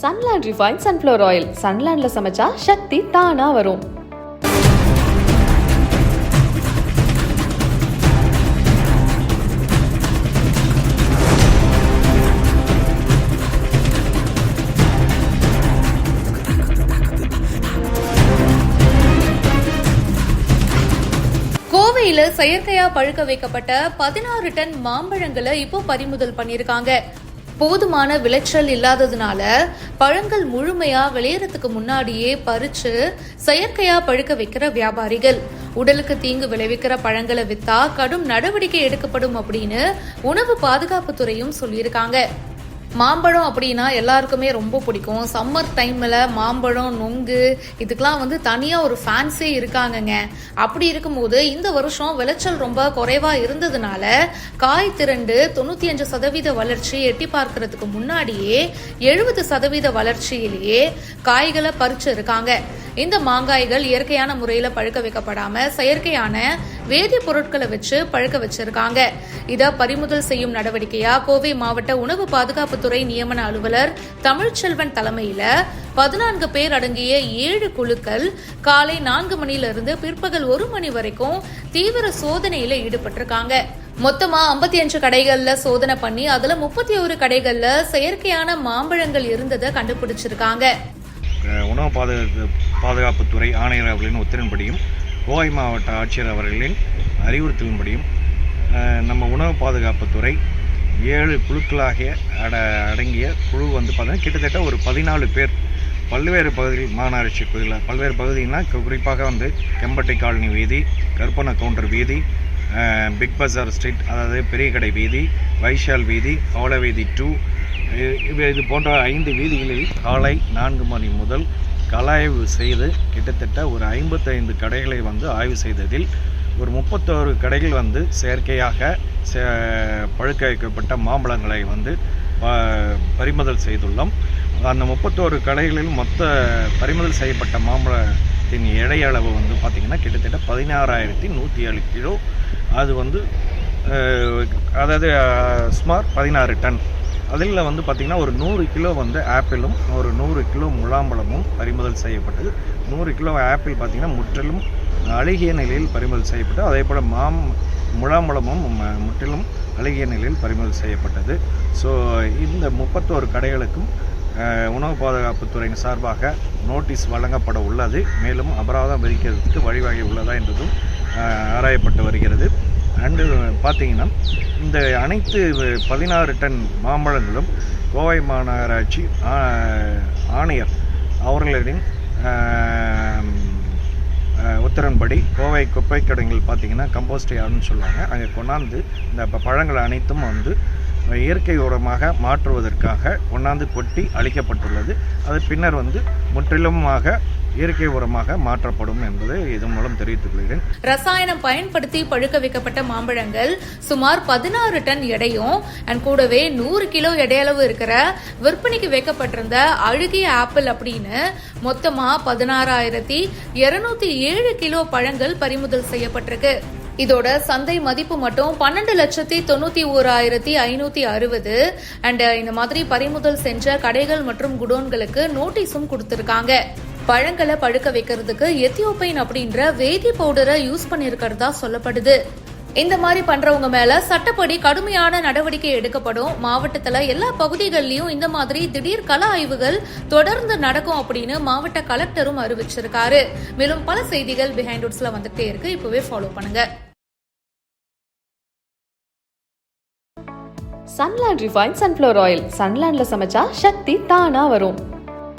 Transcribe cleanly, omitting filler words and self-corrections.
Sunland Refined Sunflower Oil. Sunlandல சமைச்சா சக்தி தானா வரும். கோவையில செயற்கையா பழுக்க வைக்கப்பட்ட 16 டன் மாம்பழங்களை இப்போ பறிமுதல் பண்ணிருக்காங்க. போதுமான விளைச்சல் இல்லாததுனால பழங்கள் முழுமையா விளையறதுக்கு முன்னாடியே பறிச்சு செயற்கையா பழுக்க வைக்கிற வியாபாரிகள் உடலுக்கு தீங்கு விளைவிக்கிற பழங்களை வித்தா கடும் நடவடிக்கை எடுக்கப்படும் அப்படின்னு உணவு பாதுகாப்பு துறையும் சொல்லியிருக்காங்க. மாம்பழம் அப்படின்னா எல்லாருக்குமே ரொம்ப பிடிக்கும். சம்மர் டைம்ல மாம்பழம், நொங்கு இதுக்கெல்லாம் தனியா ஒரு ஃபேன்ஸே இருக்காங்கங்க. அப்படி இருக்கும்போது இந்த வருஷம் விளைச்சல் ரொம்ப குறைவா இருந்ததுனால காய் திரண்டு 95% வளர்ச்சி எட்டி பார்க்கறதுக்கு முன்னாடியே 70% வளர்ச்சியிலேயே காய்களை பறிச்சு இருக்காங்க. இந்த மாங்காய்கள் இயற்கையான முறையில பழுக்க வைக்கப்படாம செயற்கையான வேதிப்பொருட்களை வச்சு பழுக்க வச்சிருக்காங்க. இத பறிமுதல் செய்யும் நடவடிக்கையா கோவை மாவட்ட உணவு பாதுகாப்பு துறை நியமன அலுவலர் தமிழ்ச்செல்வன் தலைமையில 14 பேர் அடங்கிய 7 குழுக்கள் காலை 4 மணிலிருந்து பிற்பகல் 1 மணி வரைக்கும் தீவிர சோதனையில ஈடுபட்டிருக்காங்க. மொத்தமா 55 கடைகள்ல சோதனை பண்ணி அதுல 31 கடைகள்ல செயற்கையான மாம்பழங்கள் இருந்ததை கண்டுபிடிச்சிருக்காங்க. உணவு பாதுகாப்புத்துறை ஆணையர் அவர்களின் உத்தரவின்படியும் கோவை மாவட்ட ஆட்சியர் அவர்களின் அறிவுறுத்தலின்படியும் நம்ம உணவு பாதுகாப்புத்துறை 7 குழுக்களாக அடங்கிய குழு பார்த்தீங்கன்னா கிட்டத்தட்ட ஒரு 14 பேர் பல்வேறு பகுதிகள் மாநகராட்சி பகுதியில் பல்வேறு பகுதிகள்னா குறிப்பாக கெம்பட்டை காலனி வீதி, கருப்பண்ண கவுண்டர் வீதி, பிக் பஜார் ஸ்ட்ரீட், அதாவது பெரிய கடை வீதி, வைஷால் வீதி, பவள வீதி 2 இது போன்ற 5 வீதிகளில் காலை 4 மணி முதல் கலாய்வு செய்து கிட்டத்தட்ட ஒரு 55 கடைகளை ஆய்வு செய்ததில் ஒரு 31 கடைகள் செயற்கையாக பழுக்க வைக்கப்பட்ட மாம்பழங்களை பறிமுதல் செய்துள்ளோம். அந்த 31 கடைகளில் மொத்த பறிமுதல் செய்யப்பட்ட மாம்பழத்தின் எடை அளவு பார்த்திங்கன்னா கிட்டத்தட்ட 16,107 கிலோ. அது அதாவது சுமார் 16 டன். அதில் பார்த்திங்கன்னா ஒரு 100 கிலோ ஆப்பிளும் ஒரு 100 கிலோ முலாம்பழமும் பறிமுதல் செய்யப்பட்டது. 100 கிலோ ஆப்பிள் பார்த்திங்கன்னா முற்றிலும் அழுகிய நிலையில் பறிமுதல் செய்யப்பட்டது. அதே போல் முலாம்பழமும் முற்றிலும் அழுகிய நிலையில் பறிமுதல் செய்யப்பட்டது. ஸோ இந்த 31 கடைகளுக்கும் உணவு பாதுகாப்புத்துறையின் சார்பாக நோட்டீஸ் வழங்கப்பட உள்ளது. மேலும் அபராதம் விதிக்கிறதுக்கு வழிவகை உள்ளதா என்றதும் ஆராயப்பட்டு வருகிறது. அண்டு பார்த்திங்கன்னா இந்த அனைத்து 16 டன் மாம்பழங்களும் கோவை மாநகராட்சி ஆணையர் அவர்களின் உத்தரவின்படி கோவை குப்பை கிடங்கில் பார்த்திங்கன்னா கம்போஸ்ட் யார்டுன்னு சொல்லுவாங்க. அங்கே கொண்டாந்து இந்த பழங்கள் அனைத்தும் இயற்கை உரமாக மாற்றுவதற்காக கொண்டாந்து கொட்டி அளிக்கப்பட்டுள்ளது. அது பின்னர் முற்றிலுமாக இயற்கை உரமாக மாற்றப்படும் என்பதை இதன் மூலம் தெரிவித்துக் கொள்கிறேன். ரசாயனம் பயன்படுத்தி பழுக்க வைக்கப்பட்ட மாம்பழங்கள் சுமார் 16 டன் எடையும் கூடவே 100 கிலோ எடையளவு இருக்கிற விற்பனைக்கு வைக்கப்பட்டிருந்த அழுகிய ஆப்பிள் அப்படின்னு மொத்தமா 16,207 கிலோ பழங்கள் பறிமுதல் செய்யப்பட்டிருக்கு. இதோட சந்தை மதிப்பு மட்டும் 12,91,560 அண்ட் இந்த மாதிரி பறிமுதல் செஞ்ச கடைகள் மற்றும் குடோன்களுக்கு நோட்டீஸும் கொடுத்திருக்காங்க. பழங்களை பழுக்க வைக்கிறதுக்கு எத்தியோப்பைன் அப்படின்ற வேதி பவுடரை யூஸ் பண்ணிருக்கிறதா சொல்லப்படுது. இந்த மாதிரி பண்றவங்க மேல சட்டப்படி கடுமையான நடவடிக்கை எடுக்கப்படும். மாவட்டத்துல எல்லா பகுதிகளிலும் இந்த மாதிரி திடீர் கள ஆய்வுகள் தொடர்ந்து நடக்கும் அப்படின்னு மாவட்ட கலெக்டரும் அறிவிச்சிருக்காரு. மேலும் பல செய்திகள் பிஹைண்ட் வுட்ஸ்ல வந்துட்டே இருக்கு. இப்பவே ஃபாலோ பண்ணுங்க. Sunland Refined Sunflower Oil. Sunlandல சமைச்சா சக்தி தானா வரும்.